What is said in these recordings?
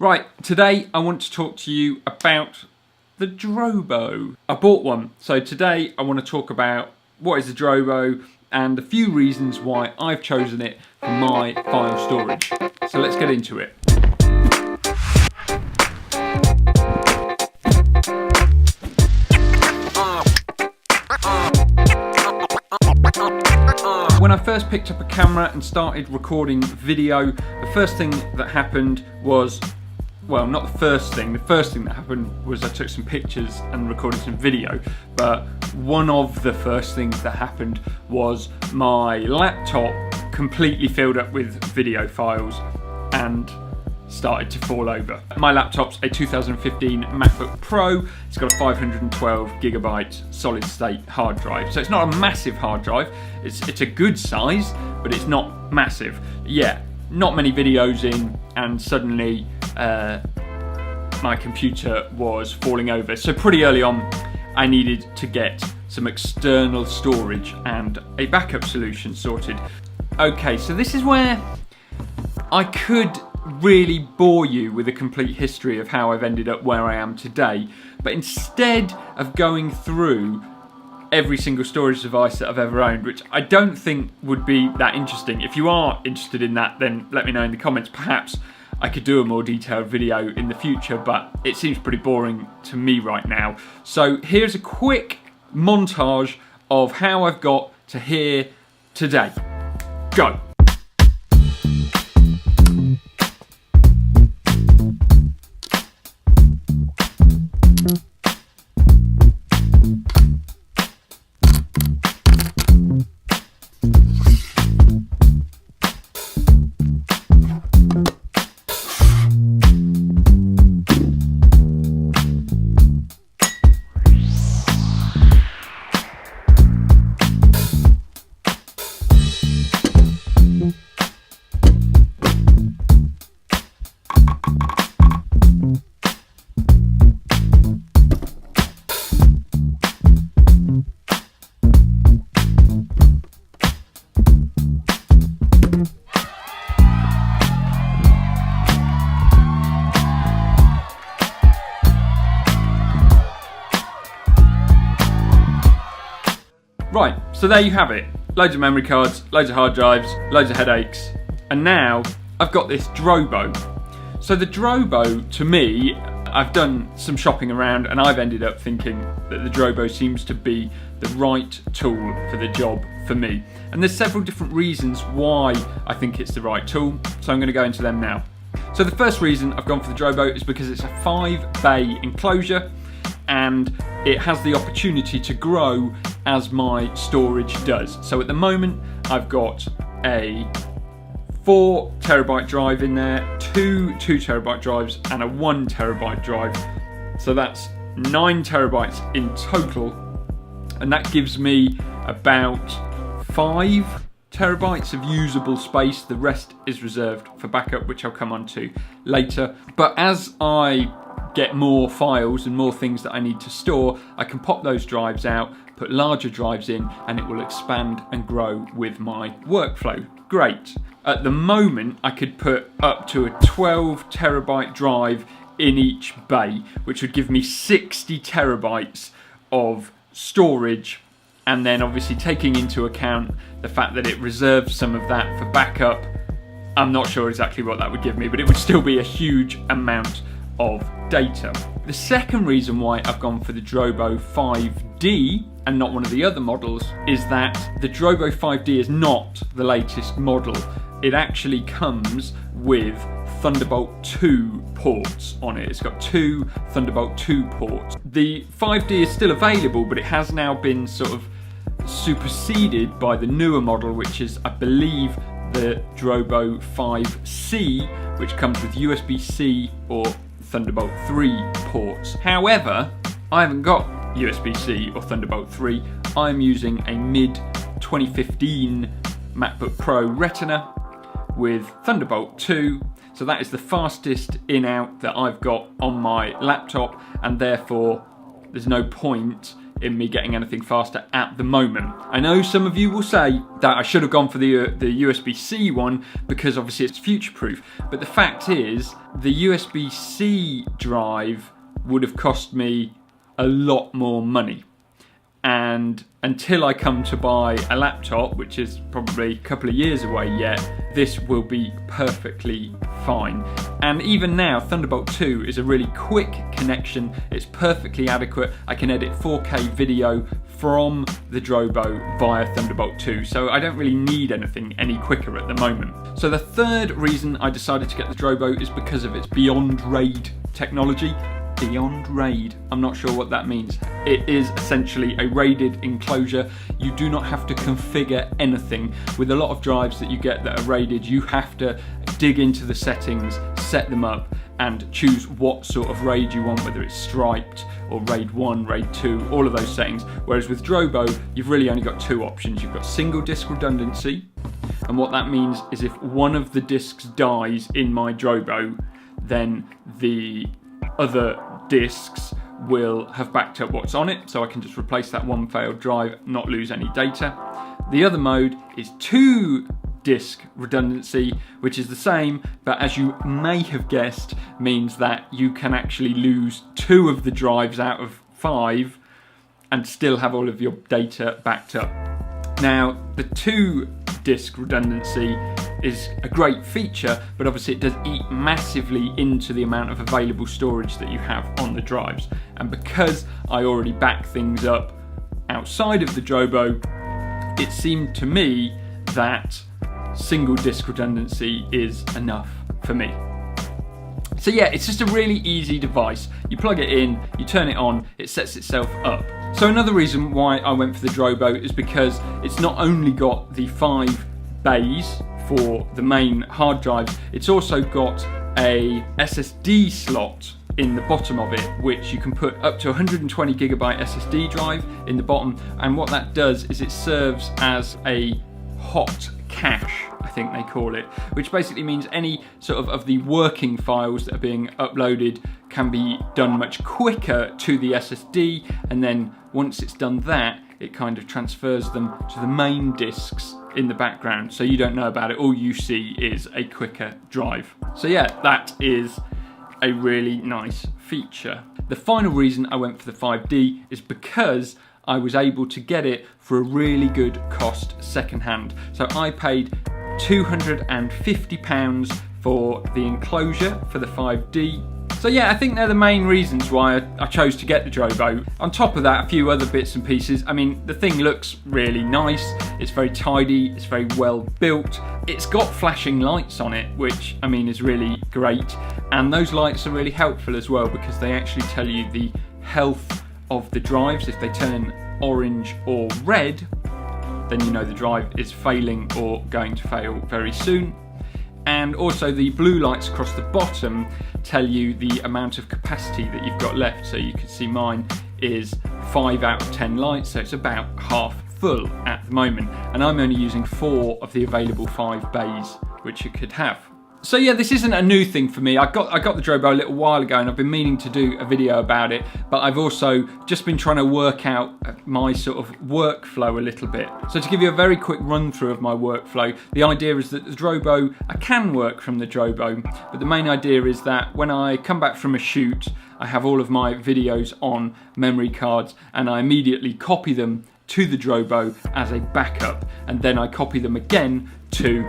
Right, today I want to talk to you about the Drobo. I bought one, so today I want to talk about what is the Drobo and a few reasons why I've chosen it for my file storage. So let's get into it. When I first picked up a camera and started recording video, the first thing that happened was, well, not the first thing that happened was I took some pictures and recorded some video, but one of the first things that happened was my laptop completely filled up with video files and started to fall over. My laptop's a 2015 MacBook Pro. It's got a 512GB solid state hard drive. So it's not a massive hard drive. It's a good size, but it's not massive. Yeah, not many videos in, and suddenly my computer was falling over. So pretty early on, I needed to get some external storage and a backup solution sorted. Okay, so this is where I could really bore you with a complete history of how I've ended up where I am today, but instead of going through every single storage device that I've ever owned, which I don't think would be that interesting. If you are interested in that, then let me know in the comments. Perhaps I could do a more detailed video in the future, but it seems pretty boring to me right now. So here's a quick montage of how I've got to here today. Go. Right, so there you have it. Loads of memory cards, loads of hard drives, loads of headaches, and now I've got this Drobo. So the Drobo, to me, I've done some shopping around and I've ended up thinking that the Drobo seems to be the right tool for the job for me. And there's several different reasons why I think it's the right tool, so I'm going to go into them now. So the first reason I've gone for the Drobo is because it's a 5-bay enclosure and it has the opportunity to grow as my storage does. So at the moment I've got a 4TB drive in there, two 2TB drives and a 1TB drive. So that's 9TB in total, and that gives me about 5TB of usable space. The rest is reserved for backup, which I'll come on to later. But as I get more files and more things that I need to store, I can pop those drives out, put larger drives in, and it will expand and grow with my workflow. Great. At the moment, I could put up to a 12TB drive in each bay, which would give me 60TB of storage, and then obviously taking into account the fact that it reserves some of that for backup, I'm not sure exactly what that would give me, but it would still be a huge amount of data. The second reason why I've gone for the Drobo 5D and not one of the other models is that the Drobo 5D is not the latest model. It actually comes with Thunderbolt 2 ports on it. It's got two Thunderbolt 2 ports. The 5D is still available, but it has now been sort of superseded by the newer model, which is, I believe, the Drobo 5C, which comes with USB-C or Thunderbolt 3 ports. However, I haven't got USB-C or Thunderbolt 3. I'm using a mid-2015 MacBook Pro Retina with Thunderbolt 2, so that is the fastest in-out that I've got on my laptop, and therefore there's no point in me getting anything faster at the moment. I know some of you will say that I should have gone for the USB-C one because obviously it's future-proof, but the fact is the USB-C drive would have cost me a lot more money. And until I come to buy a laptop, which is probably a couple of years away yet, this will be perfectly fine. And even now, Thunderbolt 2 is a really quick connection. It's perfectly adequate. I can edit 4K video from the Drobo via Thunderbolt 2, so I don't really need anything any quicker at the moment. So the third reason I decided to get the Drobo is because of its Beyond RAID technology. Beyond RAID, I'm not sure what that means. It is essentially a RAIDed enclosure. You do not have to configure anything. With a lot of drives that you get that are RAIDed, you have to dig into the settings, set them up, and choose what sort of RAID you want, whether it's striped or RAID 1, RAID 2, all of those settings. Whereas with Drobo, you've really only got two options. You've got single disk redundancy, and what that means is if one of the disks dies in my Drobo, then the other disks will have backed up what's on it, so I can just replace that one failed drive, not lose any data. The other mode is two disk redundancy, which is the same, but as you may have guessed, means that you can actually lose two of the drives out of 5 and still have all of your data backed up. Now, the two disk redundancy is a great feature, but obviously it does eat massively into the amount of available storage that you have on the drives. And because I already back things up outside of the Drobo, it seemed to me that single disk redundancy is enough for me. So yeah, it's just a really easy device. You plug it in, you turn it on, it sets itself up. So another reason why I went for the Drobo is because it's not only got the 5 bays for the main hard drives, it's also got a SSD slot in the bottom of it, which you can put up to 120 gigabyte SSD drive in the bottom, and what that does is it serves as a hot cache, I think they call it, which basically means any sort of the working files that are being uploaded can be done much quicker to the SSD, and then once it's done that, it kind of transfers them to the main disks in the background, so you don't know about it. All you see is a quicker drive. So yeah, that is a really nice feature. The final reason I went for the 5D is because I was able to get it for a really good cost secondhand. So I paid £250 for the enclosure for the 5D. So yeah, I think they're the main reasons why I chose to get the Drobo. On top of that, a few other bits and pieces. I mean, the thing looks really nice. It's very tidy, it's very well built. It's got flashing lights on it, which I mean is really great. And those lights are really helpful as well because they actually tell you the health of the drives. If they turn orange or red, then you know the drive is failing or going to fail very soon. And also the blue lights across the bottom tell you the amount of capacity that you've got left. So you can see mine is 5 out of 10 lights, so it's about half full at the moment. And I'm only using 4 of the available 5 bays which you could have. So yeah, this isn't a new thing for me. I got the Drobo a little while ago and I've been meaning to do a video about it, but I've also just been trying to work out my sort of workflow a little bit. So to give you a very quick run through of my workflow, the idea is that the Drobo, I can work from the Drobo, but the main idea is that when I come back from a shoot, I have all of my videos on memory cards and I immediately copy them to the Drobo as a backup, and then I copy them again to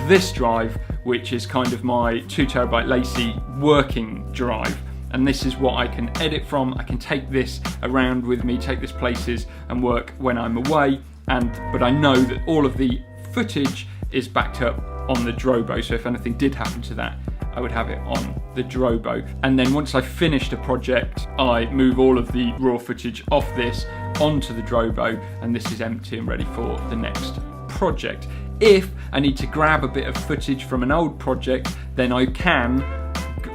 this drive, which is kind of my 2 terabyte Lacy working drive. And this is what I can edit from. I can take this around with me, take this places and work when I'm away, but I know that all of the footage is backed up on the Drobo, so if anything did happen to that, I would have it on the Drobo. And then once I finished a project, I move all of the raw footage off this onto the Drobo, and this is empty and ready for the next project. If I need to grab a bit of footage from an old project, then I can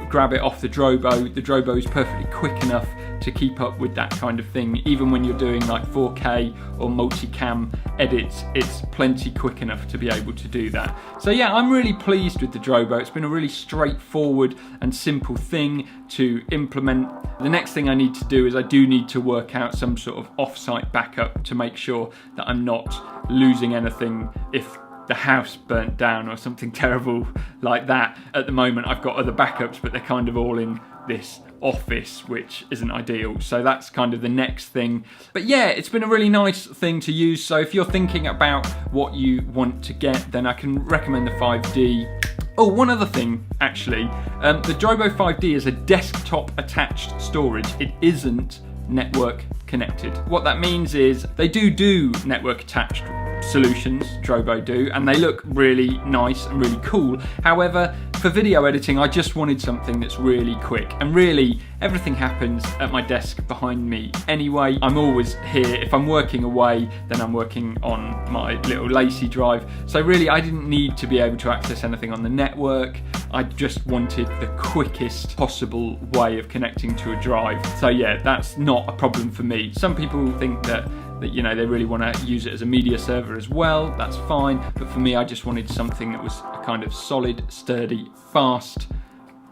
grab it off the Drobo. The Drobo is perfectly quick enough to keep up with that kind of thing. Even when you're doing like 4K or multicam edits, it's plenty quick enough to be able to do that. So yeah, I'm really pleased with the Drobo. It's been a really straightforward and simple thing to implement. The next thing I need to do is I do need to work out some sort of off-site backup to make sure that I'm not losing anything if the house burnt down or something terrible like that. At the moment I've got other backups, but they're kind of all in this office, which isn't ideal. So that's kind of the next thing. But yeah, it's been a really nice thing to use. So if you're thinking about what you want to get, then I can recommend the 5D. Oh, one other thing, actually. The Drobo 5D is a desktop attached storage. It isn't network connected. What that means is they do network attached solutions, Drobo do, and they look really nice and really cool. However, for video editing, I just wanted something that's really quick, and really everything happens at my desk behind me anyway. I'm always here. If I'm working away, then I'm working on my little lacy drive. So really I didn't need to be able to access anything on the network. I just wanted the quickest possible way of connecting to a drive. So yeah, that's not a problem for me. Some people think that you know, they really want to use it as a media server as well. That's fine, but for me I just wanted something that was a kind of solid, sturdy, fast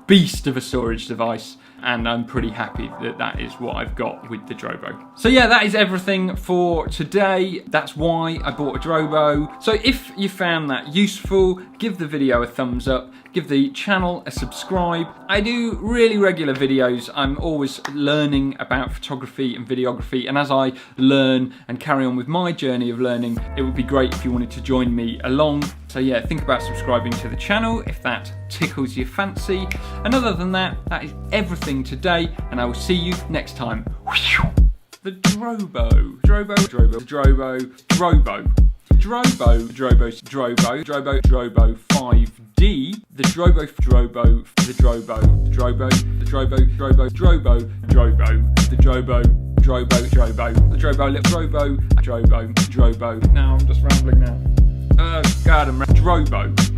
beast of a storage device, and I'm pretty happy that that is what I've got with the Drobo. So yeah, that is everything for today. That's why I bought a Drobo. So if you found that useful, give the video a thumbs up, give the channel a subscribe. I do really regular videos. I'm always learning about photography and videography, and as I learn and carry on with my journey of learning, it would be great if you wanted to join me along. So yeah, think about subscribing to the channel if that tickles your fancy. And other than that, that is everything today, and I will see you next time. The Drobo, Drobo, Drobo, Drobo, Drobo, Drobo, Drobo, Drobo, Drobo 5D, the Drobo, Drobo, the Drobo, Drobo, the Drobo, Drobo, Drobo, Drobo, the Drobo, Drobo, Drobo, the Drobo, little Drobo, Drobo, Drobo. Now I'm just rambling now. God, I'm Drobo.